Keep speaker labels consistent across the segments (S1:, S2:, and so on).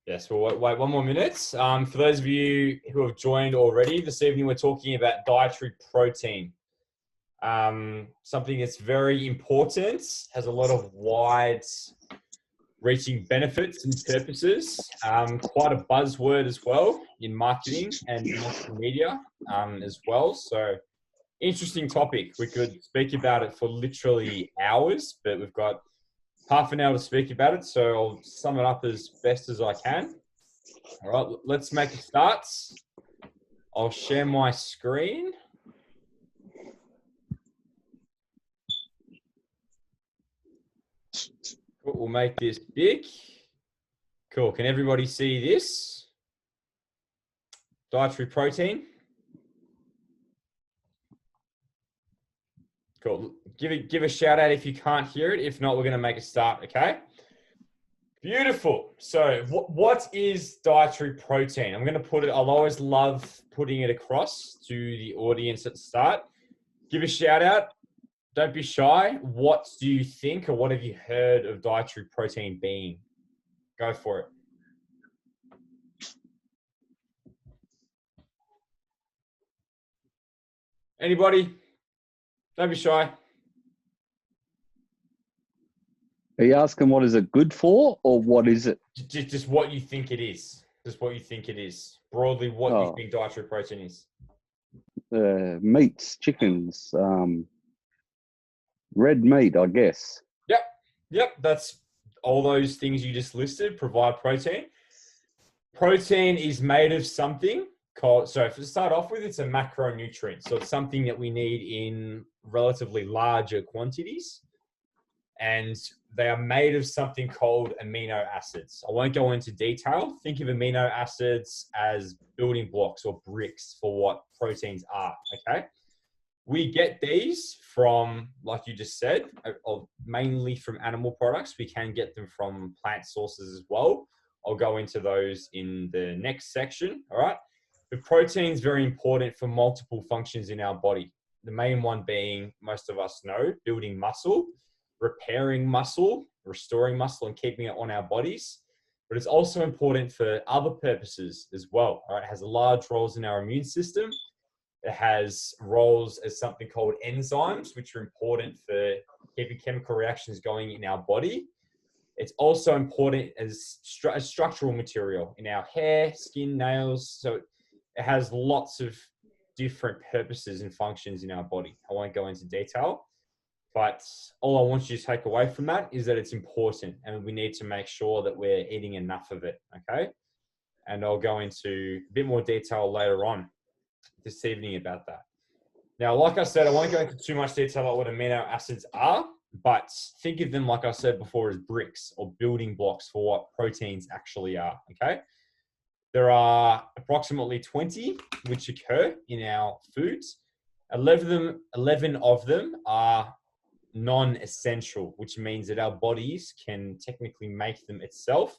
S1: Yes, we'll wait 1 more minute. For those of you who have joined already, this evening we're talking about dietary protein. Something that's very important, has a lot of wide-reaching benefits and purposes. Quite a buzzword as well in marketing and social media as well. So, interesting topic. We could speak about it for literally hours, but we've got half an hour to speak about it. So I'll sum it up as best as I can. All right, let's make a start. I'll share my screen. Cool. We'll make this big. Cool. Can everybody see this? Dietary protein. Cool. Give a shout out if you can't hear it. If not, we're going to make a start. Okay. Beautiful. So what is dietary protein? I'm going to put it, I'll always love putting it across to the audience at the start. Give a shout out. Don't be shy. What do you think, or what have you heard of dietary protein being? Go for it. Anybody? Don't be shy.
S2: Are you asking what is it good for, or what is it?
S1: Just what you think it is. Just what you think it is. Broadly, what you think dietary protein is.
S2: Meats, chickens, red meat, I guess.
S1: Yep. That's all those things you just listed provide protein. Protein is made of something called, so to start off with, it's a macronutrient. So it's something that we need in relatively larger quantities. And they are made of something called amino acids. I won't go into detail. Think of amino acids as building blocks or bricks for what proteins are, okay? We get these from, like you just said, mainly from animal products. We can get them from plant sources as well. I'll go into those in the next section, all right? But protein is very important for multiple functions in our body. The main one being, most of us know, building muscle, repairing muscle, restoring muscle, and keeping it on our bodies. But it's also important for other purposes as well. All right? It has large roles in our immune system. It has roles as something called enzymes, which are important for keeping chemical reactions going in our body. It's also important as a structural material in our hair, skin, nails. So it has lots of different purposes and functions in our body. I won't go into detail. But all I want you to take away from that is that it's important, and we need to make sure that we're eating enough of it, okay? And I'll go into a bit more detail later on this evening about that. Now, like I said, I won't go into too much detail about what amino acids are, but think of them, like I said before, as bricks or building blocks for what proteins actually are, okay? There are approximately 20 which occur in our foods. 11 of them are non-essential, which means that our bodies can technically make them itself.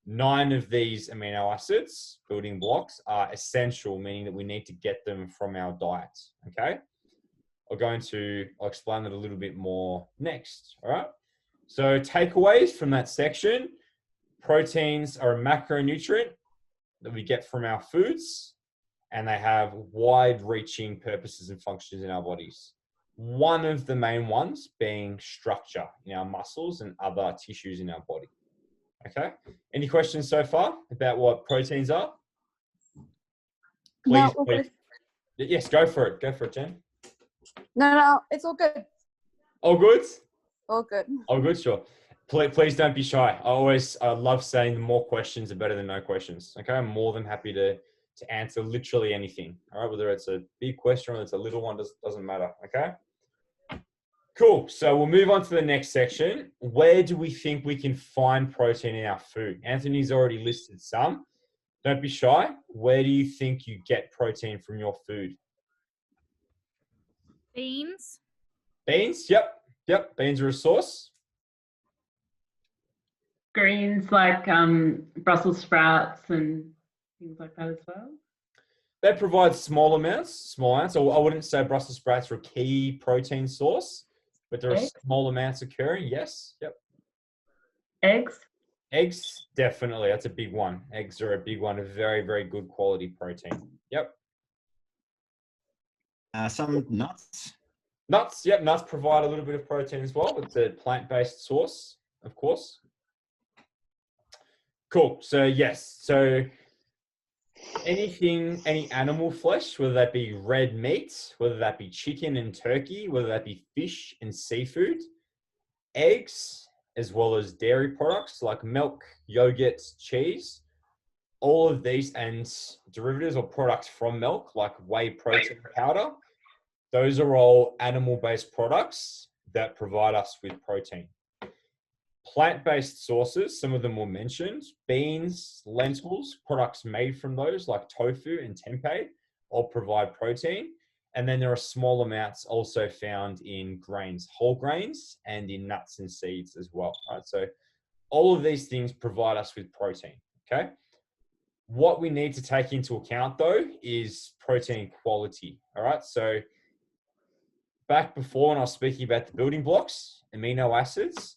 S1: 9 of these amino acids, building blocks, are essential, meaning that we need to get them from our diet, okay? I'll explain that a little bit more next, all right? So takeaways from that section: proteins are a macronutrient that we get from our foods, and they have wide-reaching purposes and functions in our bodies. One of the main ones being structure in our muscles and other tissues in our body. Okay. Any questions so far about what proteins are? Please. Yes, go for it. Go for it, Jen.
S3: No, it's all good.
S1: All good?
S3: All good.
S1: All good, sure. Please don't be shy. I love saying the more questions are better than no questions. Okay. I'm more than happy to answer literally anything. All right. Whether it's a big question or it's a little one, doesn't matter. Okay. Cool. So we'll move on to the next section. Where do we think we can find protein in our food? Anthony's already listed some. Don't be shy. Where do you think you get protein from your food?
S4: Beans.
S1: Beans? Yep. Beans are a source.
S5: Greens like Brussels sprouts and things like that as well.
S1: They provide small amounts. I wouldn't say Brussels sprouts are a key protein source, but there are small amounts occurring. Yes. Yep.
S5: Eggs.
S1: Eggs, definitely. That's a big one. Eggs are a big one. A very, very good quality protein. Yep.
S4: Some nuts.
S1: Nuts. Yep. Nuts provide a little bit of protein as well. It's a plant-based source, of course. Cool. So yes. So anything, any animal flesh, whether that be red meat, whether that be chicken and turkey, whether that be fish and seafood, eggs, as well as dairy products like milk, yogurt, cheese, all of these and derivatives or products from milk like whey protein powder, those are all animal-based products that provide us with protein. Plant-based sources, some of them were mentioned, beans, lentils, products made from those like tofu and tempeh all provide protein. And then there are small amounts also found in grains, whole grains, and in nuts and seeds as well. Right? So all of these things provide us with protein, okay? What we need to take into account though is protein quality, all right? So back before when I was speaking about the building blocks, amino acids,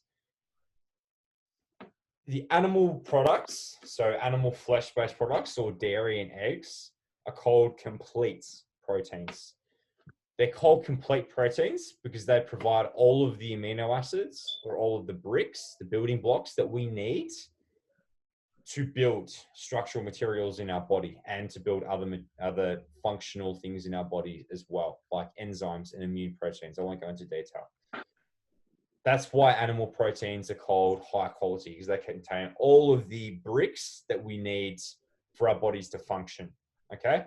S1: the animal products, so animal flesh-based products or dairy and eggs are called complete proteins. They're called complete proteins because they provide all of the amino acids or all of the bricks, the building blocks that we need to build structural materials in our body and to build other functional things in our body as well, like enzymes and immune proteins. I won't go into detail. That's why animal proteins are called high quality, because they contain all of the bricks that we need for our bodies to function, okay?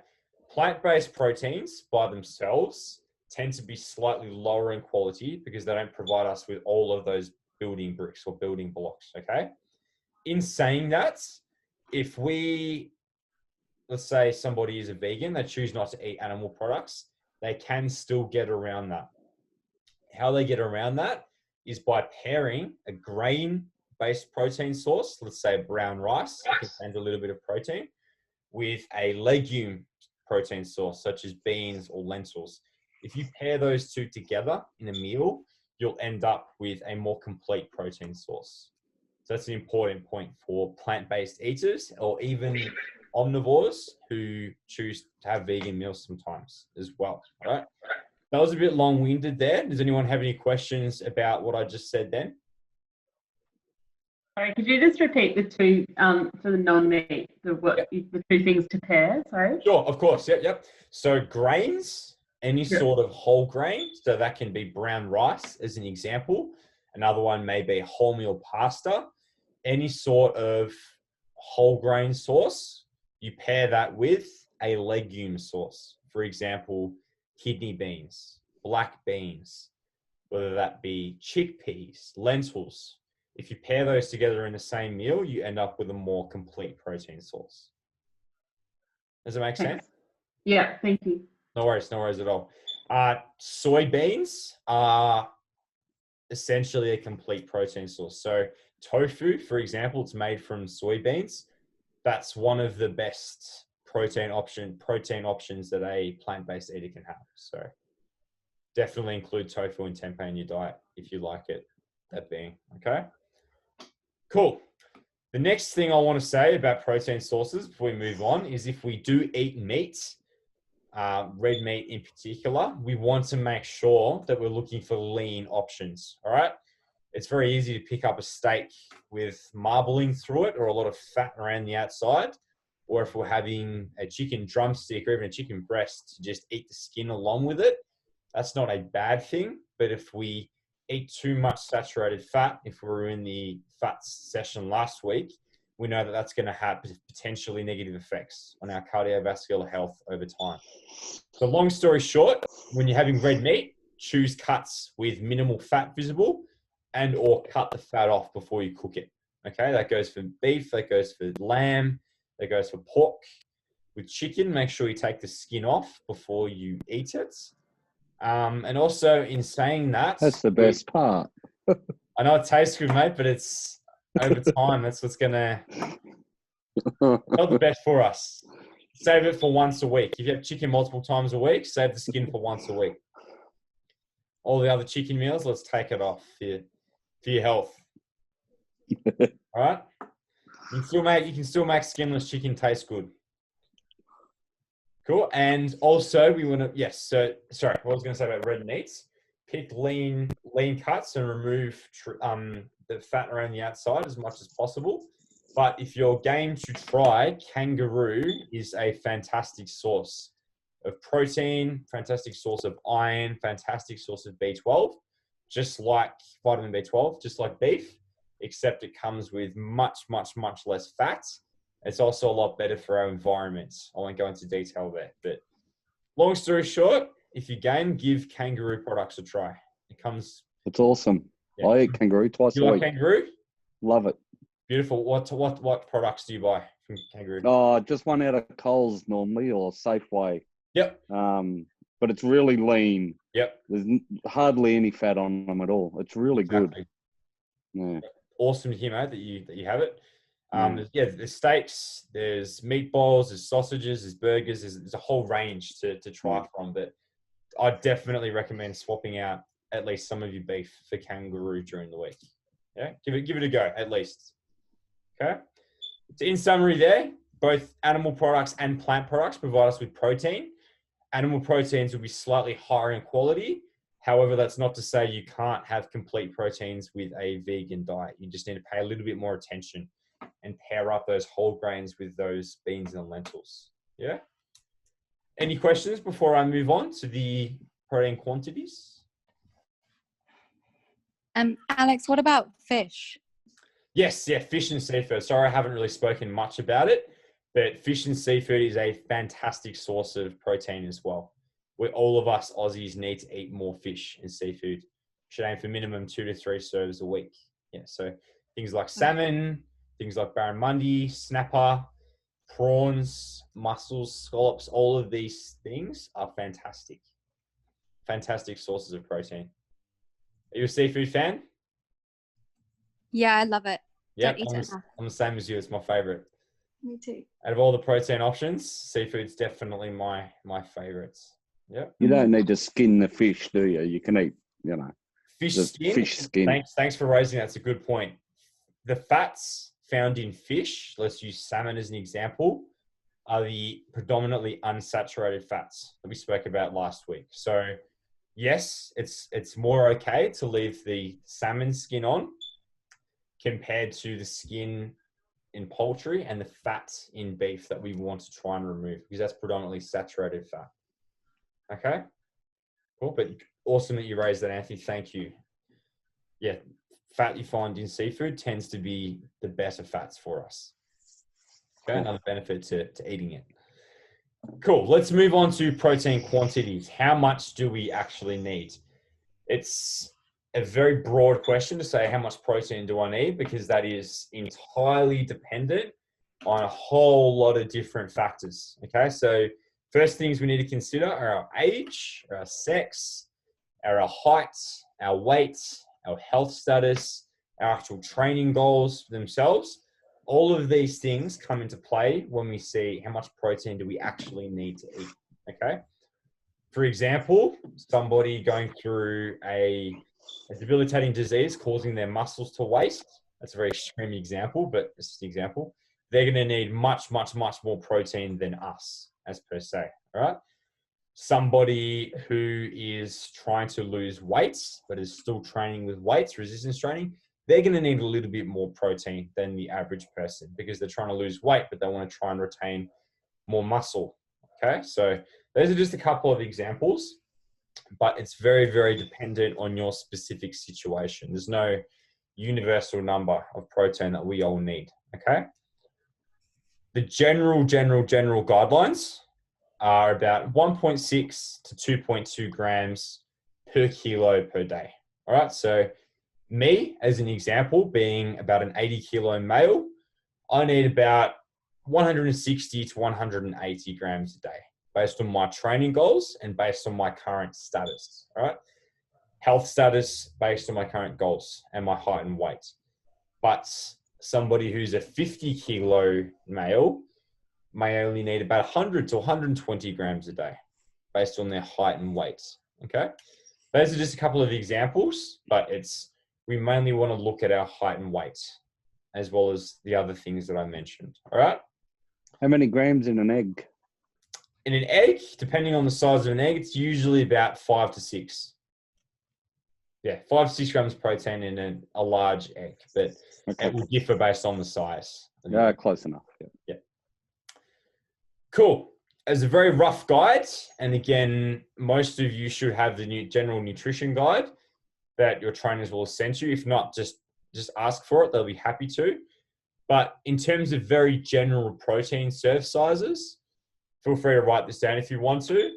S1: Plant-based proteins by themselves tend to be slightly lower in quality because they don't provide us with all of those building bricks or building blocks, okay? In saying that, if let's say somebody is a vegan, they choose not to eat animal products, they can still get around that. How they get around that is by pairing a grain-based protein source, let's say brown rice, that contains a little bit of protein, with a legume protein source, such as beans or lentils. If you pair those two together in a meal, you'll end up with a more complete protein source. So that's an important point for plant-based eaters or even omnivores who choose to have vegan meals sometimes as well. All right. That was a bit long-winded there. Does anyone have any questions about what I just said then?
S5: Sorry, could you just repeat the two for the non-meat, the two things to pair? Sorry.
S1: Sure, of course. Yep. So grains, any sort of whole grain. So that can be brown rice as an example. Another one may be wholemeal pasta. Any sort of whole grain source, you pair that with a legume source. For example, kidney beans, black beans, whether that be chickpeas, lentils. If you pair those together in the same meal, you end up with a more complete protein source. Does it make sense?
S5: Yeah, thank you.
S1: No worries at all. Soybeans are essentially a complete protein source. So tofu, for example, it's made from soybeans. That's one of the best protein options that a plant-based eater can have. So definitely include tofu and tempeh in your diet if you like it, that being, okay? Cool. The next thing I want to say about protein sources before we move on is if we do eat meat, red meat in particular, we want to make sure that we're looking for lean options, all right? It's very easy to pick up a steak with marbling through it or a lot of fat around the outside. Or if we're having a chicken drumstick or even a chicken breast, to just eat the skin along with it. That's not a bad thing. But if we eat too much saturated fat, if we were in the fat session last week, we know that that's going to have potentially negative effects on our cardiovascular health over time. So long story short, when you're having red meat, choose cuts with minimal fat visible and or cut the fat off before you cook it. Okay, that goes for beef, that goes for lamb, that goes for pork. With chicken, make sure you take the skin off before you eat it. And also in saying that...
S2: That's the best part.
S1: I know it tastes good, mate, but it's over time. That's what's going to... not the best for us. Save it for once a week. If you have chicken multiple times a week, save the skin for once a week. All the other chicken meals, let's take it off for your health. All right? You can still make skinless chicken taste good. Cool. And also we want to, yes. So sorry, what I was going to say about red meats, pick lean cuts and remove the fat around the outside as much as possible. But if you're game to try, kangaroo is a fantastic source of protein, fantastic source of iron, fantastic source of B12, just like vitamin B12, just like beef, except it comes with much, much, much less fat. It's also a lot better for our environments. I won't go into detail there, but long story short, if you game, give kangaroo products a try. It comes.
S2: It's awesome.
S1: Yeah.
S2: I eat kangaroo twice
S1: You
S2: a
S1: like
S2: week.
S1: kangaroo?
S2: Love it.
S1: Beautiful. What products do you buy from kangaroo?
S2: Oh, just one out of Coles normally or Safeway.
S1: Yep.
S2: But it's really lean.
S1: Yep.
S2: There's hardly any fat on them at all. It's really good. Yeah.
S1: Awesome to hear, mate, that you have it.
S2: Mm.
S1: There's steaks, there's meatballs, there's sausages, there's burgers, there's a whole range to try from. But I definitely recommend swapping out at least some of your beef for kangaroo during the week. Yeah, give it a go at least. Okay. So in summary, there, both animal products and plant products provide us with protein. Animal proteins will be slightly higher in quality. However, that's not to say you can't have complete proteins with a vegan diet. You just need to pay a little bit more attention and pair up those whole grains with those beans and lentils. Yeah. Any questions before I move on to the protein quantities?
S3: Alex, what about fish?
S1: Yes, yeah, fish and seafood. Sorry, I haven't really spoken much about it, but fish and seafood is a fantastic source of protein as well. All of us Aussies need to eat more fish and seafood. Should aim for minimum 2 to 3 serves a week. Yeah, so things like salmon, things like barramundi, snapper, prawns, mussels, scallops, all of these things are fantastic. Fantastic sources of protein. Are you a seafood fan?
S3: Yeah, I love it.
S1: Yeah,
S3: Don't eat it enough.
S1: I'm the same as you. It's my favorite.
S3: Me too.
S1: Out of all the protein options, seafood's definitely my favorites. Yeah.
S2: You don't need to skin the fish, do you? You can eat,
S1: Fish
S2: the
S1: skin.
S2: fish skin.
S1: Thanks for raising that. It's a good point. The fats found in fish, let's use salmon as an example, are the predominantly unsaturated fats that we spoke about last week. So yes, it's more okay to leave the salmon skin on compared to the skin in poultry and the fat in beef that we want to try and remove, because that's predominantly saturated fat. Okay, cool. But awesome that you raised that, Anthony. Thank you. Yeah, fat you find in seafood tends to be the better fats for us. Okay,
S2: Cool.
S1: another benefit to eating it. Cool. Let's move on to protein quantities. How much do we actually need? It's a very broad question to say how much protein do I need, because that is entirely dependent on a whole lot of different factors. Okay, so first things we need to consider are our age, our sex, our height, our weight, our health status, our actual training goals themselves. All of these things come into play when we see how much protein do we actually need to eat. Okay, for example, somebody going through a debilitating disease causing their muscles to waste. That's a very extreme example, but it's just an example. They're going to need much, much, much more protein than us, as per se. All right. Somebody who is trying to lose weight, but is still training with weights, resistance training, they're going to need a little bit more protein than the average person, because they're trying to lose weight, but they want to try and retain more muscle. Okay. So those are just a couple of examples, but it's very, very dependent on your specific situation. There's no universal number of protein that we all need. Okay. The general guidelines are about 1.6 to 2.2 grams per kilo per day. All right. So me, as an example, being about an 80 kilo male, I need about 160 to 180 grams a day based on my training goals and based on my current status. All right. Health status based on my current goals and my height and weight. But somebody who's a 50 kilo male may only need about 100 to 120 grams a day based on their height and weight. Okay. Those are just a couple of examples, but we mainly want to look at our height and weight as well as the other things that I mentioned. All right.
S2: How many grams in an egg?
S1: In an egg, depending on the size of an egg, it's usually about 5 to 6. Yeah, 5 to 6 grams of protein in a large egg, but
S2: Okay.
S1: it will differ based on the size.
S2: Yeah, close enough. Yeah.
S1: Yeah. Cool. As a very rough guide, and again, most of you should have the general nutrition guide that your trainers will send you. If not, just ask for it. They'll be happy to. But in terms of very general protein serve sizes, feel free to write this down if you want to.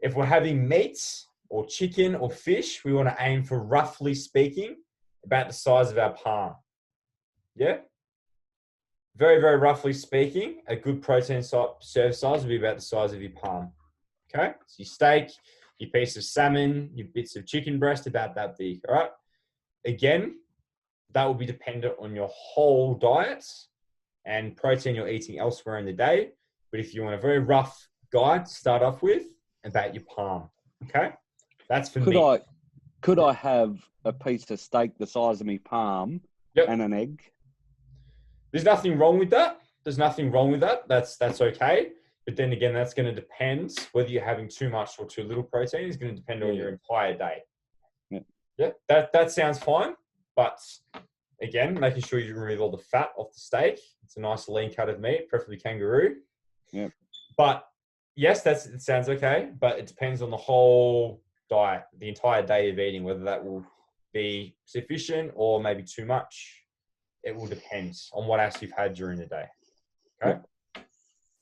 S1: If we're having meats or chicken or fish, we want to aim for, roughly speaking, about the size of our palm. Yeah? Very, very roughly speaking, a good protein serve size will be about the size of your palm. Okay? So your steak, your piece of salmon, your bits of chicken breast, about that big. All right? Again, that will be dependent on your whole diet and protein you're eating elsewhere in the day. But if you want a very rough guide to start off with, about your palm. Okay? That's for me.
S2: Could I have a piece of steak the size of my palm and an egg?
S1: There's nothing wrong with that. That's okay. But then again, that's going to depend whether you're having too much or too little protein. Is going to depend on your entire day. Yeah, that sounds fine. But again, making sure you remove all the fat off the steak. It's a nice lean cut of meat, preferably kangaroo.
S2: Yeah.
S1: But yes, it sounds okay. But it depends on the whole diet, the entire day of eating, whether that will be sufficient or maybe too much. It will depend on what else you've had during the day. Okay. Yeah.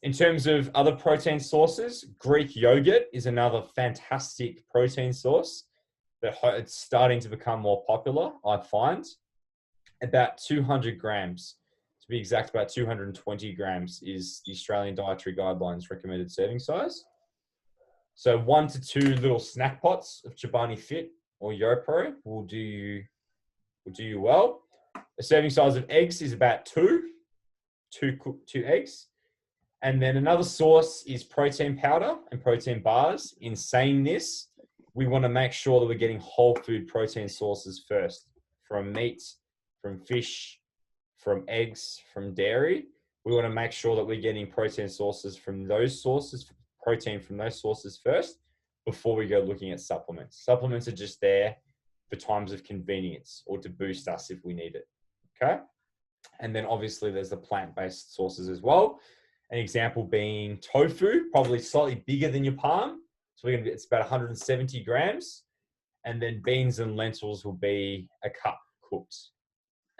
S1: In terms of other protein sources, Greek yogurt is another fantastic protein source that it's starting to become more popular, I find. About 200 grams, to be exact, about 220 grams is the Australian Dietary Guidelines recommended serving size. So 1 to 2 little snack pots of Chobani Fit or YoPro will do you well. The serving size of eggs is about two eggs. And then another source is protein powder and protein bars. In saying this, we want to make sure that we're getting whole food protein sources first, from meat, from fish, from eggs, from dairy. We want to make sure that we're getting protein sources from those sources, protein from those sources first, before we go looking at supplements. Supplements are just there for times of convenience or to boost us if we need it. Okay. And then obviously there's the plant-based sources as well. An example being tofu, probably slightly bigger than your palm. So it's about 170 grams. And then beans and lentils will be a cup cooked,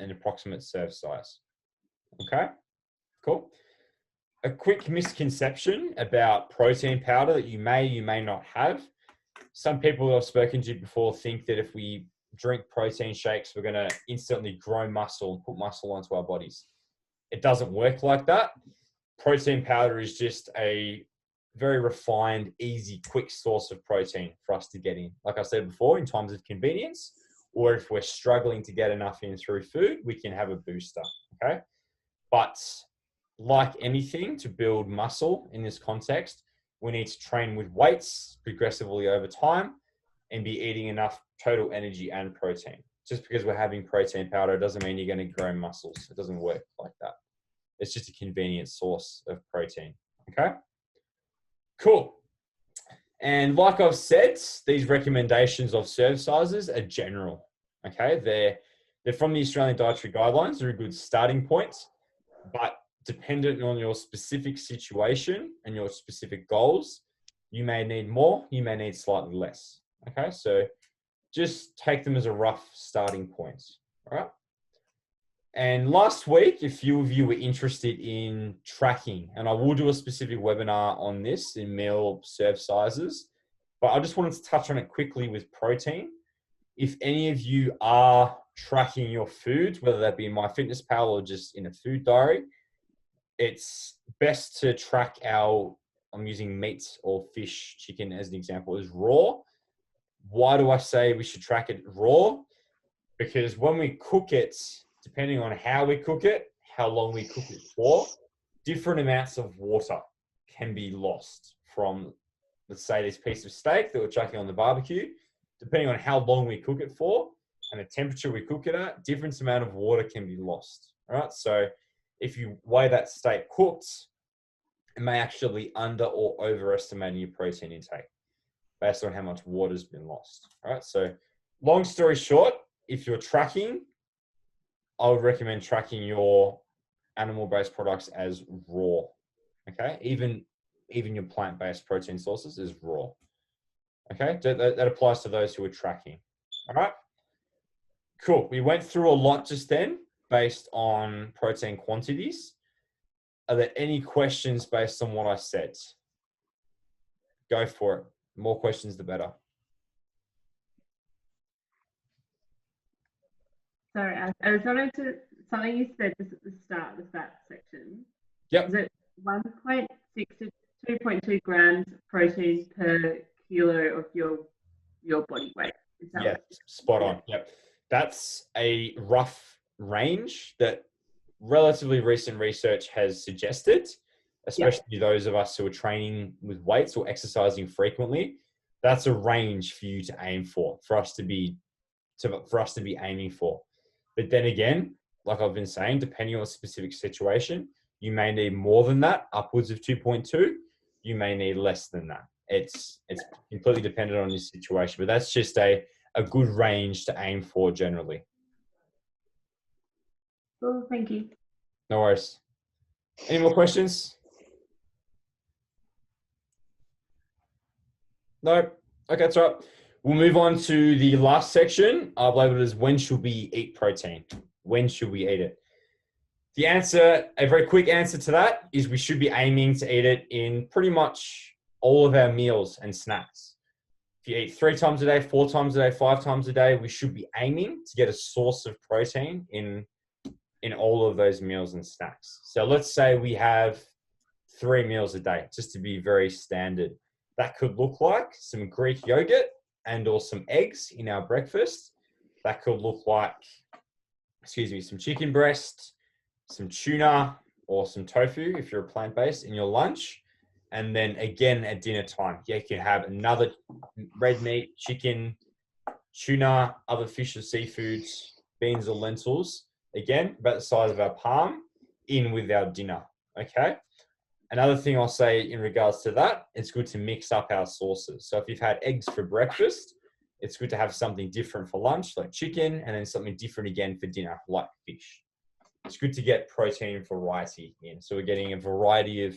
S1: an approximate serve size. Okay, cool. A quick misconception about protein powder that you may not have. Some people that I've spoken to before think that if we drink protein shakes, we're going to instantly grow muscle and put muscle onto our bodies. It doesn't work like that. Protein powder is just a very refined, easy, quick source of protein for us to get in. Like I said before, in times of convenience, or if we're struggling to get enough in through food, we can have a booster, okay? But like anything, to build muscle in this context, we need to train with weights progressively over time and be eating enough total energy and protein. Just because we're having protein powder doesn't mean you're going to grow muscles. It doesn't work like that. It's just a convenient source of protein. Okay? Cool. And like I've said, these recommendations of serve sizes are general. Okay? They're from the Australian Dietary Guidelines. They're a good starting point, but dependent on your specific situation and your specific goals, you may need more, you may need slightly less. Okay? So just take them as a rough starting point. All right? And last week, a few of you were interested in tracking, and I will do a specific webinar on this in meal serve sizes, but I just wanted to touch on it quickly with protein. If any of you are tracking your food, whether that be in MyFitnessPal or just in a food diary, it's best to track I'm using meat or fish, chicken as an example, as raw. Why do I say we should track it raw? Because when we cook it, depending on how we cook it, how long we cook it for, different amounts of water can be lost from, let's say, this piece of steak that we're chucking on the barbecue. Depending on how long we cook it for and the temperature we cook it at, different amount of water can be lost. All right. So if you weigh that steak cooked, it may actually under or overestimate your protein intake based on how much water's been lost. All right. So long story short, if you're tracking, I would recommend tracking your animal-based products as raw. Okay. Even your plant-based protein sources is raw. Okay. That applies to those who are tracking. All right. Cool. We went through a lot just then based on protein quantities. Are there any questions based on what I said? Go for it. More questions, the better.
S5: Sorry, I was wanting to, something you said just at the start of the fat section.
S1: Yep.
S5: Is it 1.6 to 2.2 grams protein per kilo of your body weight? Is that
S1: Yeah, spot on. Yep. That's a rough range that relatively recent research has suggested, especially those of us who are training with weights or exercising frequently. That's a range for you to aim for us to be aiming for. But then again, like I've been saying, depending on a specific situation, you may need more than that, upwards of 2.2. You may need less than that. It's completely dependent on your situation, but that's just a good range to aim for generally.
S5: Well, thank you.
S1: No worries. Any more questions? No? Okay, that's right. We'll move on to the last section. I've labeled it as when should we eat protein? When should we eat it? The answer, a very quick answer to that is we should be aiming to eat it in pretty much all of our meals and snacks. If you eat 3 times a day, 4 times a day, 5 times a day, we should be aiming to get a source of protein in all of those meals and snacks. So let's say we have 3 meals a day, just to be very standard. That could look like some Greek yogurt and or some eggs in our breakfast. That could look like, some chicken breast, some tuna, or some tofu if you're plant-based in your lunch. And then again at dinner time, you can have another red meat, chicken, tuna, other fish or seafoods, beans or lentils, again, about the size of our palm, in with our dinner, okay? Another thing I'll say in regards to that, it's good to mix up our sources. So if you've had eggs for breakfast, it's good to have something different for lunch, like chicken, and then something different again for dinner, like fish. It's good to get protein variety in. So we're getting a variety of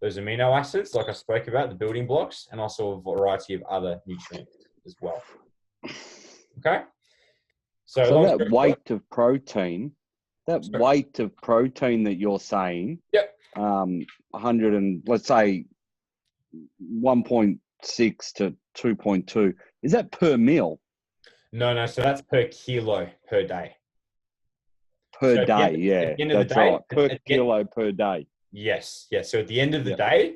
S1: those amino acids, like I spoke about, the building blocks, and also a variety of other nutrients as well. Okay?
S2: So that weight of protein, weight of protein that you're saying,
S1: yep,
S2: 100 and let's say 1.6 to 2.2, is that per meal?
S1: No. So that's per kilo per day.
S2: Per day, that's right. Per kilo per day.
S1: Yes. So at the end of the day,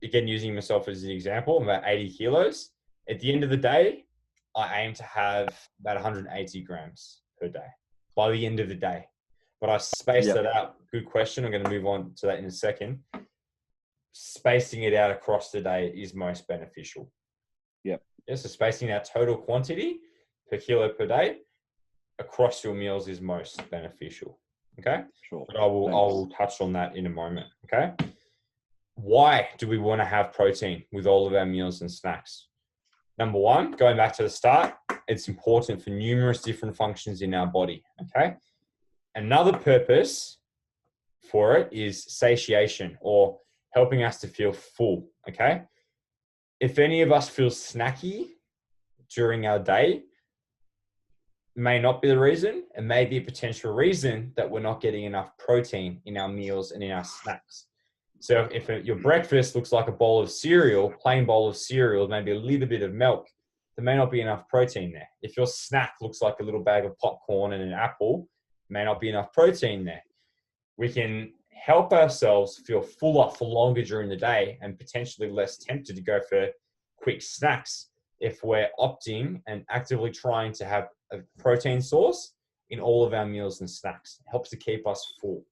S1: again, using myself as an example, I'm about 80 kilos. At the end of the day, I aim to have about 180 grams per day by the end of the day. But I spaced that out. Good question. I'm going to move on to that in a second. Spacing it out across the day is most beneficial. Yeah, so spacing out total quantity per kilo per day across your meals is most beneficial. Okay.
S2: Sure.
S1: But I will touch on that in a moment. Okay. Why do we want to have protein with all of our meals and snacks? Number one, going back to the start, it's important for numerous different functions in our body. Okay. Another purpose for it is satiation, or helping us to feel full. Okay. If any of us feel snacky during our day, may not be the reason. It may be a potential reason that we're not getting enough protein in our meals and in our snacks. So if your breakfast looks like a bowl of cereal, plain bowl of cereal, maybe a little bit of milk, there may not be enough protein there. If your snack looks like a little bag of popcorn and an apple, may not be enough protein there. We can help ourselves feel fuller for longer during the day and potentially less tempted to go for quick snacks if we're opting and actively trying to have a protein source in all of our meals and snacks. It helps to keep us full.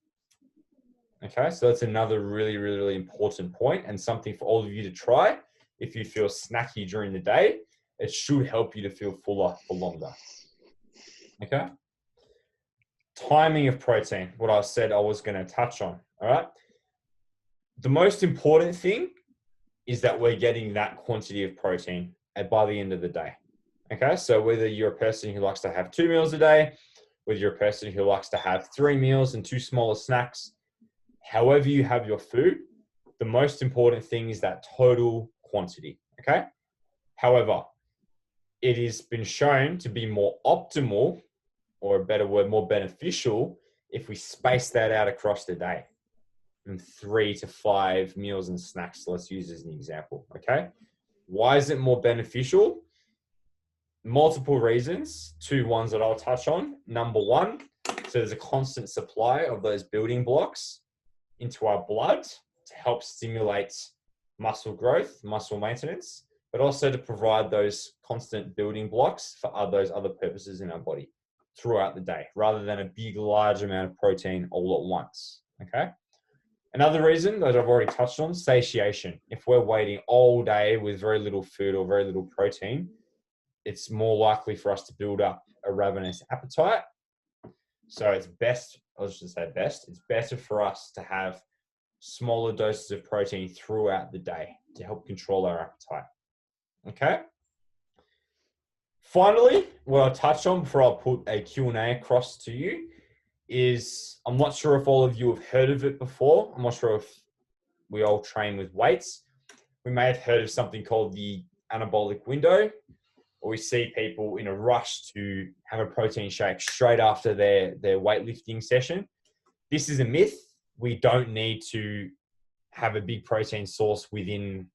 S1: Okay, so that's another really, really, really important point, and something for all of you to try. If you feel snacky during the day, it should help you to feel fuller for longer. Okay. timing of protein, what I said I was going to touch on. All right. The most important thing is that we're getting that quantity of protein by the end of the day. Okay. So whether you're a person who likes to have 2 meals a day, whether you're a person who likes to have 3 meals and 2 smaller snacks, however you have your food, the most important thing is that total quantity. Okay. However, it has been shown to be more optimal, or a better word, more beneficial, if we space that out across the day from 3 to 5 meals and snacks. Let's use as an example. Okay. Why is it more beneficial? Multiple reasons. 2 ones that I'll touch on. Number one, so there's a constant supply of those building blocks into our blood to help stimulate muscle growth, muscle maintenance, but also to provide those constant building blocks for those other purposes in our body throughout the day, rather than a big, large amount of protein all at once. Okay. Another reason that I've already touched on, satiation. If we're waiting all day with very little food or very little protein, it's more likely for us to build up a ravenous appetite. So it's best, I was just say best, it's better for us to have smaller doses of protein throughout the day to help control our appetite. Okay. Finally, what I'll touch on before I put a Q&A across to you is, I'm not sure if all of you have heard of it before. I'm not sure if we all train with weights. We may have heard of something called the anabolic window, or we see people in a rush to have a protein shake straight after their weightlifting session. This is a myth. We don't need to have a big protein source within,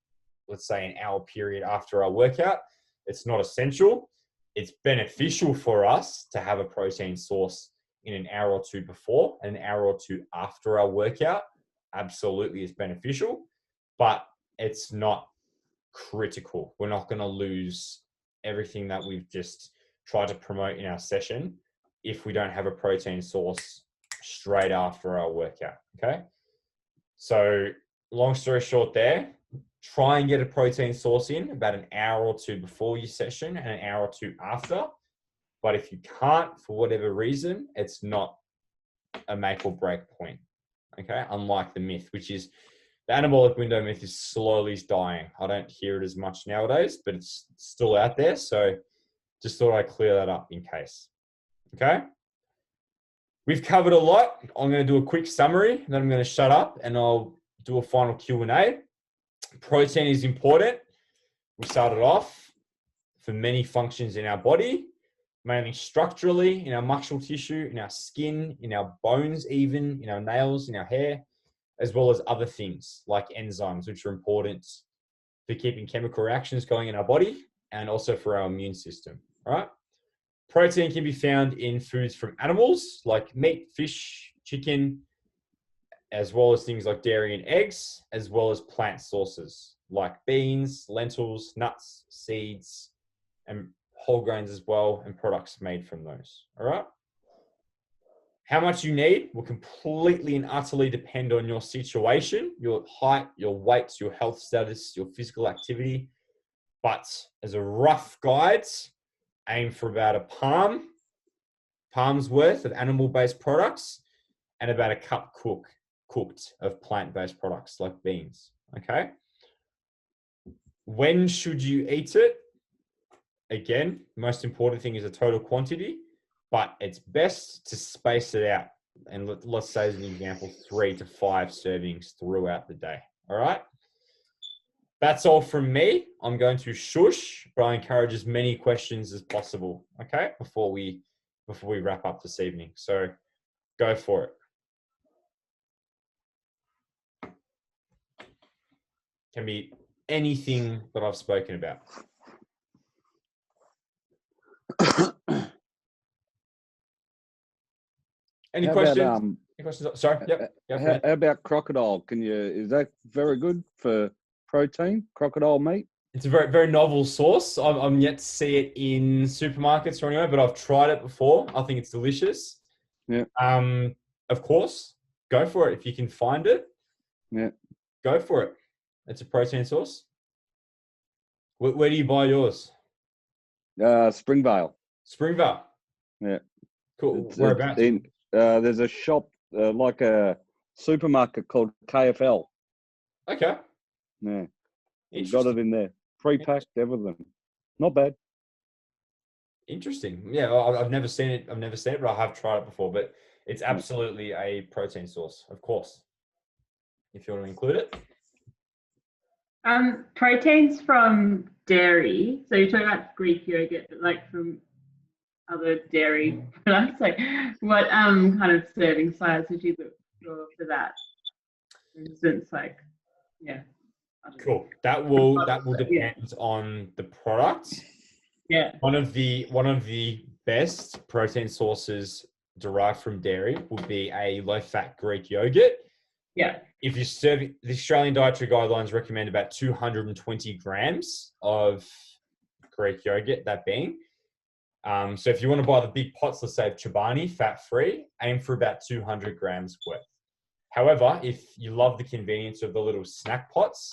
S1: let's say, an hour period after our workout. It's not essential. It's beneficial for us to have a protein source in an hour or 2 before and an hour or 2 after our workout. Absolutely is beneficial, but it's not critical. We're not going to lose everything that we've just tried to promote in our session if we don't have a protein source straight after our workout. Okay. So long story short there, try and get a protein source in about an hour or 2 before your session and an hour or 2 after. But if you can't, for whatever reason, it's not a make or break point. Okay. Unlike the myth, which is the anabolic window myth is slowly dying. I don't hear it as much nowadays, but it's still out there. So just thought I'd clear that up in case. Okay. We've covered a lot. I'm going to do a quick summary, then I'm going to shut up and I'll do a final Q&A. Protein is important. We started off for many functions in our body, mainly structurally in our muscle tissue, in our skin, in our bones, even in our nails, in our hair, as well as other things like enzymes, which are important for keeping chemical reactions going in our body and also for our immune system. All right. Protein can be found in foods from animals like meat, fish, chicken, as well as things like dairy and eggs, as well as plant sources like beans, lentils, nuts, seeds, and whole grains as well, and products made from those. All right. How much you need will completely and utterly depend on your situation, your height, your weight, your health status, your physical activity. But as a rough guide, aim for about a palm's worth of animal-based products and about a cup cooked of plant-based products like beans. Okay. When should you eat it? Again, most important thing is the total quantity, but it's best to space it out. And let's say as an example, 3 to 5 servings throughout the day. All right. That's all from me. I'm going to shush, but I encourage as many questions as possible. Okay. Before we wrap up this evening. So go for it. Can be anything that I've spoken about. Any questions? Any questions? Sorry. Yep.
S2: How about crocodile? Is that very good for protein? Crocodile meat?
S1: It's a very, very novel sauce. I'm yet to see it in supermarkets or anywhere, but I've tried it before. I think it's delicious.
S2: Yeah.
S1: Of course, go for it if you can find it.
S2: Yeah.
S1: Go for it. It's a protein sauce. Where do you buy yours?
S2: Springvale.
S1: Springvale.
S2: Yeah.
S1: Cool. Whereabouts?
S2: there's a shop, like a supermarket called KFL.
S1: Okay.
S2: Yeah, we've got
S1: Interesting.
S2: it in there. Pre-packed, everything. Not bad.
S1: Interesting. Yeah, I've never seen it. I've never seen it, but I have tried it before. But it's absolutely a protein source, of course, if you want to include it.
S5: Proteins from dairy. So you're talking about Greek yogurt, but like from other dairy products. Like, what kind of serving size would you look for that? For instance, like, yeah.
S1: Cool. That will depend on the product.
S5: Yeah.
S1: One of the best protein sources derived from dairy would be a low-fat Greek yogurt.
S5: Yeah.
S1: If you're serving, the Australian Dietary Guidelines recommend about 220 grams of Greek yogurt, that being. So if you want to buy the big pots, let's say of Chobani, fat-free, aim for about 200 grams worth. However, if you love the convenience of the little snack pots,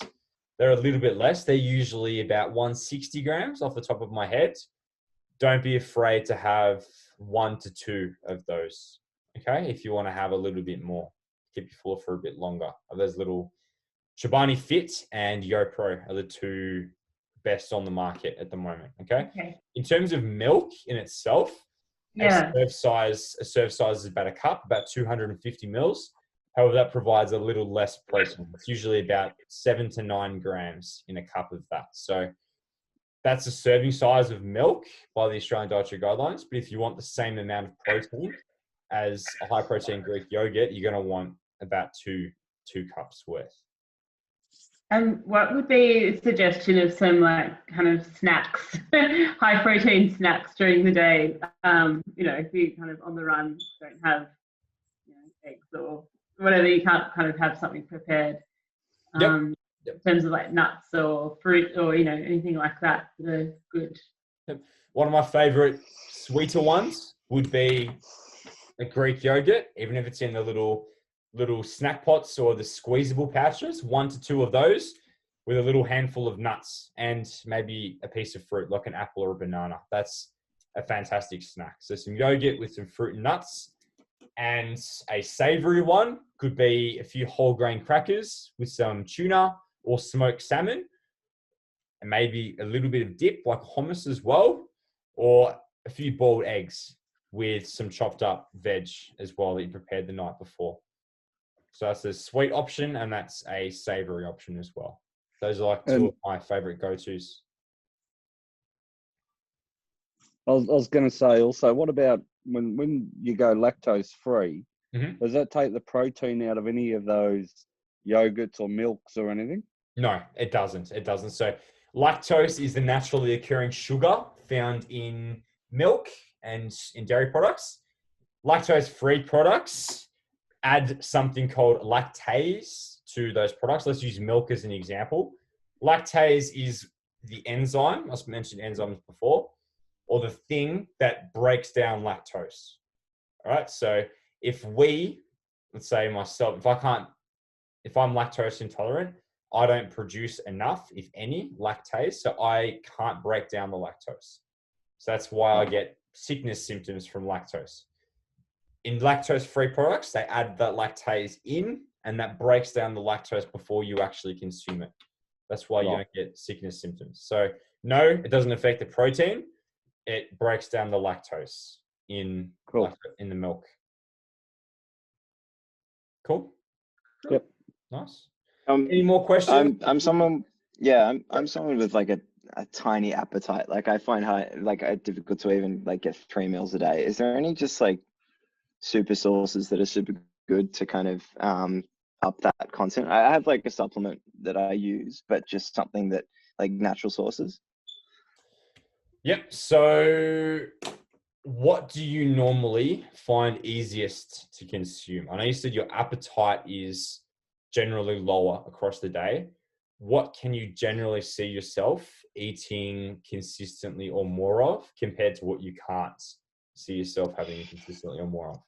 S1: they're a little bit less. They're usually about 160 grams off the top of my head. Don't be afraid to have 1 to 2 of those, okay? If you want to have a little bit more, keep you full for a bit longer. Those little Chobani Fit and YoPro are the two best on the market at the moment, okay? In terms of milk in itself, a serve size is about a cup, about 250 mils. However, that provides a little less protein. It's usually about 7 to 9 grams in a cup of that. So that's a serving size of milk by the Australian Dietary Guidelines. But if you want the same amount of protein as a high protein Greek yogurt, you're going to want about two cups worth.
S5: And what would be a suggestion of some like kind of snacks, high protein snacks during the day? If you kind of on the run don't have eggs or whatever, you can't kind of have something prepared. In terms of like nuts or fruit or anything like that are good.
S1: One of my favorite sweeter ones would be a Greek yogurt, even if it's in the little snack pots or the squeezable pouches, 1 to 2 of those with a little handful of nuts and maybe a piece of fruit like an apple or a banana. That's a fantastic snack. So some yogurt with some fruit and nuts. And a savory one could be a few whole grain crackers with some tuna or smoked salmon, and maybe a little bit of dip like hummus as well, or a few boiled eggs with some chopped up veg as well that you prepared the night before. So that's a sweet option, and that's a savory option as well. Those are like two of my favorite go-tos.
S2: I was going to say also, what about when you go lactose free?
S1: Mm-hmm.
S2: Does that take the protein out of any of those yogurts or milks or anything?
S1: No, it doesn't. It doesn't. So lactose is the naturally occurring sugar found in milk and in dairy products. Lactose-free products add something called lactase to those products. Let's use milk as an example. Lactase is the enzyme, I mentioned enzymes before, or the thing that breaks down lactose. All right. So if let's say myself, if I'm lactose intolerant, I don't produce enough, if any, lactase. So I can't break down the lactose. So that's why I get sickness symptoms from lactose. In lactose-free products, they add that lactase in, and that breaks down the lactose before you actually consume it. That's why you don't get sickness symptoms. So no, it doesn't affect the protein. It breaks down the lactose in the milk. Cool.
S2: Yep.
S1: Nice. Any more questions?
S4: I'm someone with like a tiny appetite. Like I find it difficult to even like get 3 meals a day. Is there any just like super sources that are super good to kind of up that content? I have like a supplement that I use, but just something that like natural sources.
S1: Yep. So what do you normally find easiest to consume? I know you said your appetite is generally lower across the day. What can you generally see yourself eating consistently or more of compared to what you can't see yourself having consistently or more of?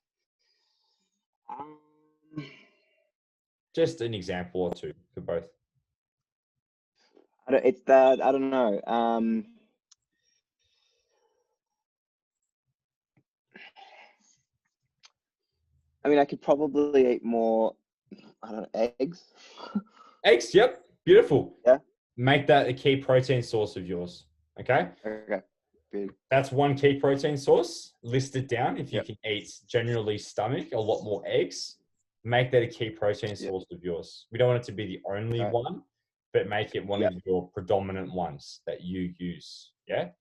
S1: Just an example or two for both.
S4: I don't know. I mean, I could probably eat more, I don't know, eggs.
S1: Eggs, yep. Beautiful.
S4: Yeah.
S1: Make that a key protein source of yours. Okay.
S4: Okay. Big.
S1: That's one key protein source. List it down. If you
S4: Yep.
S1: can eat generally stomach, a lot more eggs, make that a key protein source of yours. We don't want it to be the only
S4: Right.
S1: one, but make it one
S4: Yep.
S1: of your predominant ones that you use. Yeah.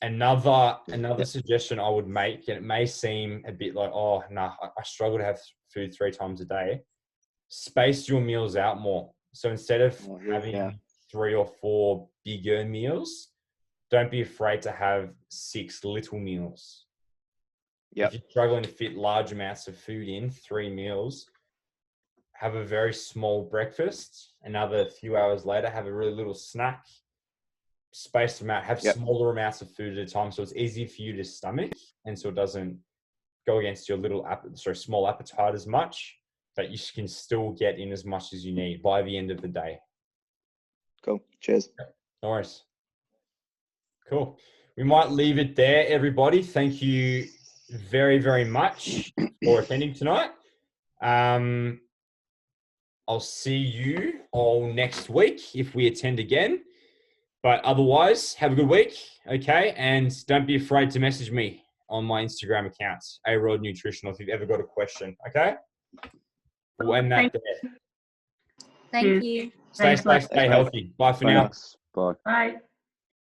S1: Another
S4: Yep.
S1: suggestion I would make, and it may seem a bit like, oh, no, I struggle to have food 3 times a day. Space your meals out more. So instead of having 3 or 4 bigger meals, don't be afraid to have 6 little meals.
S4: Yep.
S1: If you're struggling to fit large amounts of food in 3 meals, have a very small breakfast. Another few hours later, have a really little snack. Spaced them out. Have smaller amounts of food at a time, so it's easy for you to stomach, and so it doesn't go against your small appetite as much. But you can still get in as much as you need by the end of the day.
S4: Cool. Cheers.
S1: No worries. Cool. We might leave it there, everybody. Thank you very, very much for attending tonight. I'll see you all next week if we attend again. But otherwise, have a good week, okay? And don't be afraid to message me on my Instagram account, A-Rod Nutritional, if you've ever got a question, okay? We'll end that there.
S3: Thank you.
S1: Stay safe, stay healthy. Bye for now.
S2: Bye.
S5: Bye.